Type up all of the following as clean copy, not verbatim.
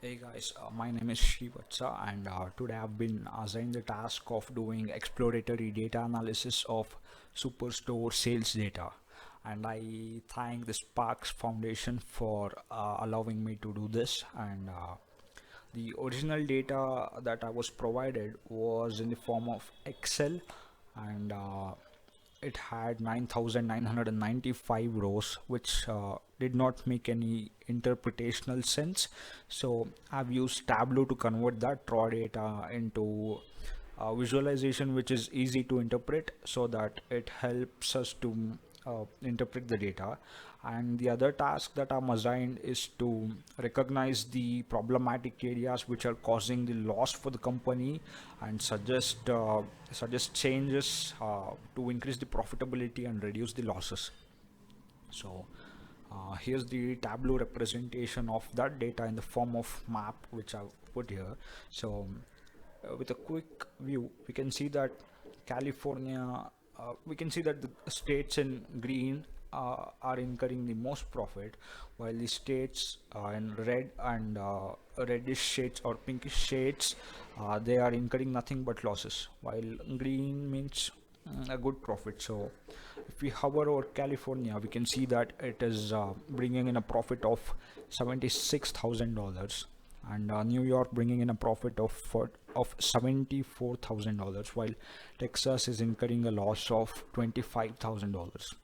Hey guys, my name is Shivatsa and today I've been assigned the task of doing exploratory data analysis of Superstore sales data, and I thank the Sparks Foundation for allowing me to do this. And the original data that I was provided was in the form of Excel, and it had 9,995 rows, which did not make any interpretational sense. So I've used Tableau to convert that raw data into visualization which is easy to interpret, so that it helps us to interpret the data. And the other task that I'm assigned is to recognize the problematic areas which are causing the loss for the company and suggest changes to increase the profitability and reduce the losses. So here's the Tableau representation of that data in the form of map which I've put here. So with a quick view, we can see that California, we can see that the states in green are incurring the most profit, while the states in red and reddish shades or pinkish shades, they are incurring nothing but losses, while green means a good profit. So if we hover over California, we can see that it is bringing in a profit of $76,000, and New York bringing in a profit of $74,000, while Texas is incurring a loss of $25,000.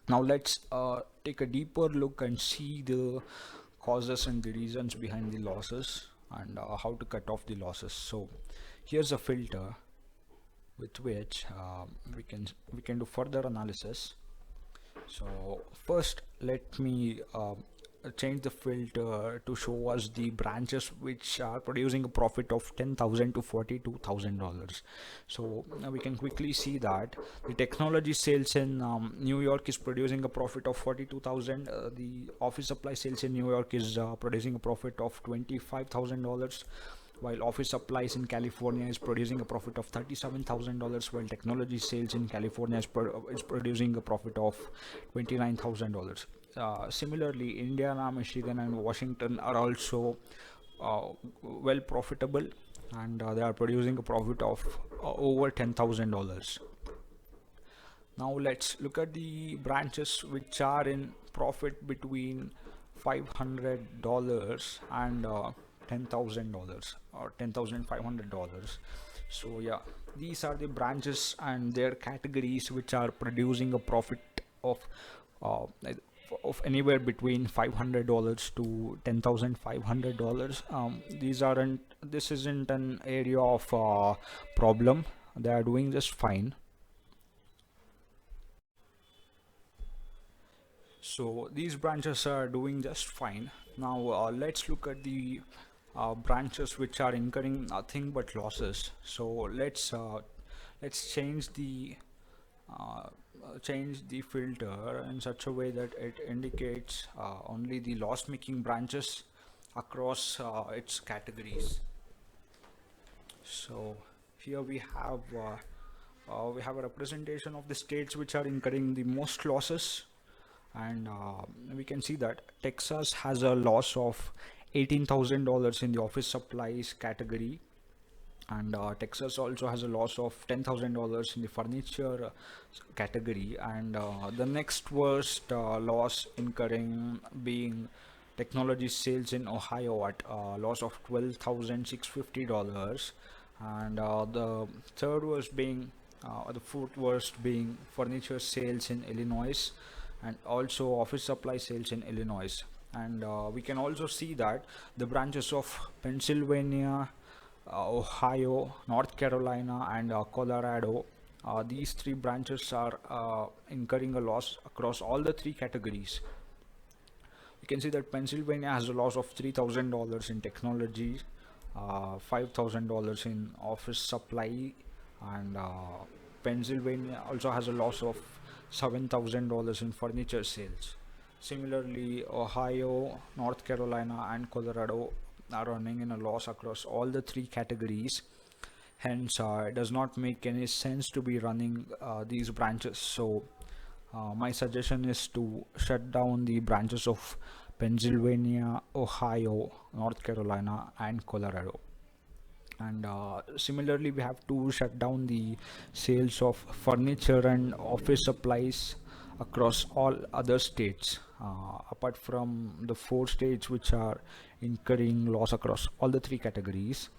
Now let's take a deeper look and see the causes and the reasons behind the losses, and how to cut off the losses. So here's a filter with which we can do further analysis. So first, let me change the filter to show us the branches which are producing a profit of $10,000 to $42,000. So we can quickly see that the technology sales in New York is producing a profit of 42,000. The office supply sales in New York is producing a profit of $25,000, while office supplies in California is producing a profit of $37,000, while technology sales in California is producing a profit of $29,000. Similarly, Indiana, Michigan, and Washington are also well profitable, and they are producing a profit of over $10,000. Now let's look at the branches which are in profit between $500 and $10,000 or $10,500. So yeah, these are the branches and their categories which are producing a profit of uh, of anywhere between $500 to $10,500. This isn't an area of problem. They are doing just fine. So these branches are doing just fine. Now let's look at the branches which are incurring nothing but losses. So let's change the filter in such a way that it indicates only the loss making branches across its categories. So here we have a representation of the states which are incurring the most losses, and we can see that Texas has a loss of $18,000 in the office supplies category, and Texas also has a loss of $10,000 in the furniture category, and the next worst loss incurring being technology sales in Ohio at a loss of $12,650, and the fourth worst being furniture sales in Illinois, and also office supply sales in Illinois. And we can also see that the branches of Pennsylvania, Ohio, North Carolina, and Colorado, these three branches are incurring a loss across all the three categories. You can see that Pennsylvania has a loss of $3,000 in technology, $5,000 in office supply, and Pennsylvania also has a loss of $7,000 in furniture sales. Similarly, Ohio, North Carolina, and Colorado are running in a loss across all the three categories. Hence, it does not make any sense to be running these branches. So my suggestion is to shut down the branches of Pennsylvania, Ohio, North Carolina, and Colorado. And similarly, we have to shut down the sales of furniture and office supplies across all other states, apart from the 4 states which are incurring loss across all the 3 categories.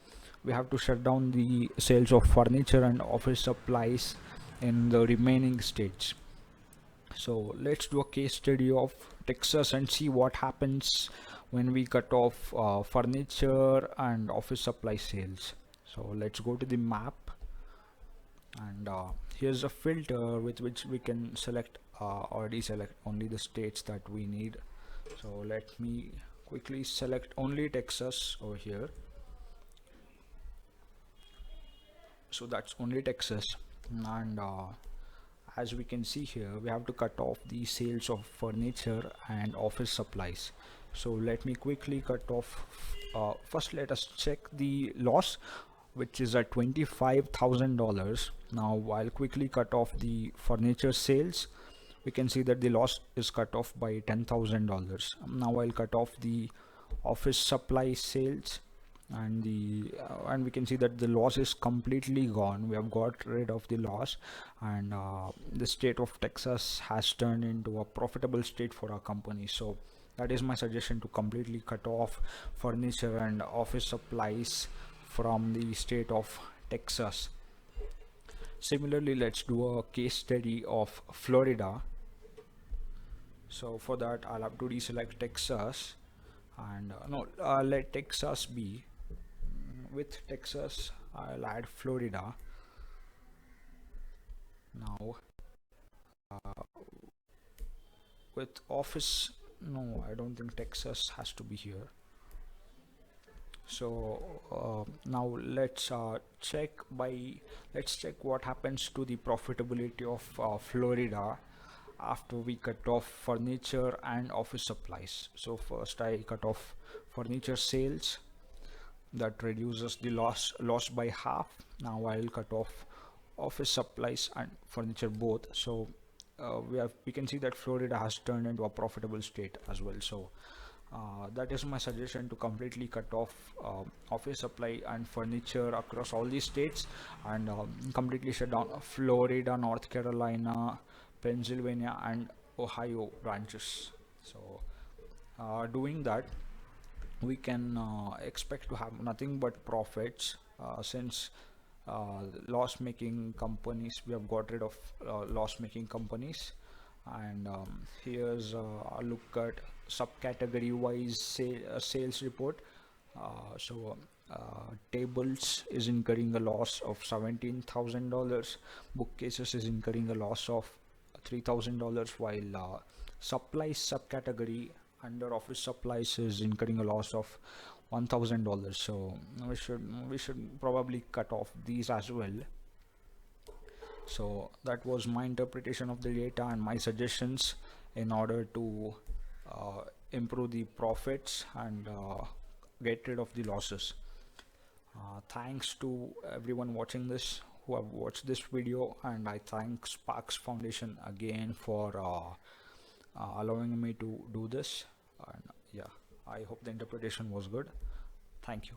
We have to shut down the sales of furniture and office supplies in the remaining states. So let's do a case study of Texas and see what happens when we cut off furniture and office supply sales. So let's go to the map, and here's a filter with which we can select or deselect only the states that we need. So let me quickly select only Texas over here. So that's only Texas, and as we can see here, we have to cut off the sales of furniture and office supplies. So let me quickly cut off. First, let us check the loss, which is at $25,000. Now I'll quickly cut off the furniture sales. We can see that the loss is cut off by $10,000. Now I'll cut off the office supply sales, and we can see that the loss is completely gone. We have got rid of the loss, and the state of Texas has turned into a profitable state for our company. So that is my suggestion, to completely cut off furniture and office supplies from the state of Texas. Similarly, let's do a case study of Florida. So for that, I'll have to deselect Texas, and let Texas be. With Texas, I'll add Florida. Now with office, no, I don't think Texas has to be here. So now let's check what happens to the profitability of Florida after we cut off furniture and office supplies. So first I cut off furniture sales. That reduces the loss by half. Now I'll cut off office supplies and furniture both. So we can see that Florida has turned into a profitable state as well. So that is my suggestion, to completely cut off office supply and furniture across all these states, and completely shut down Florida, North Carolina, Pennsylvania, and Ohio branches. So doing that, we can expect to have nothing but profits, since loss-making companies, we have got rid of loss-making companies. And here's a look at subcategory wise sales report. Tables is incurring a loss of $17,000. Bookcases is incurring a loss of $3,000, while supplies subcategory under office supplies is incurring a loss of $1,000. So we should probably cut off these as well. So that was my interpretation of the data and my suggestions in order to improve the profits and get rid of the losses. Thanks to everyone watching this, who have watched this video, and I thank Sparks Foundation again for allowing me to do this. And yeah, I hope the interpretation was good. Thank you.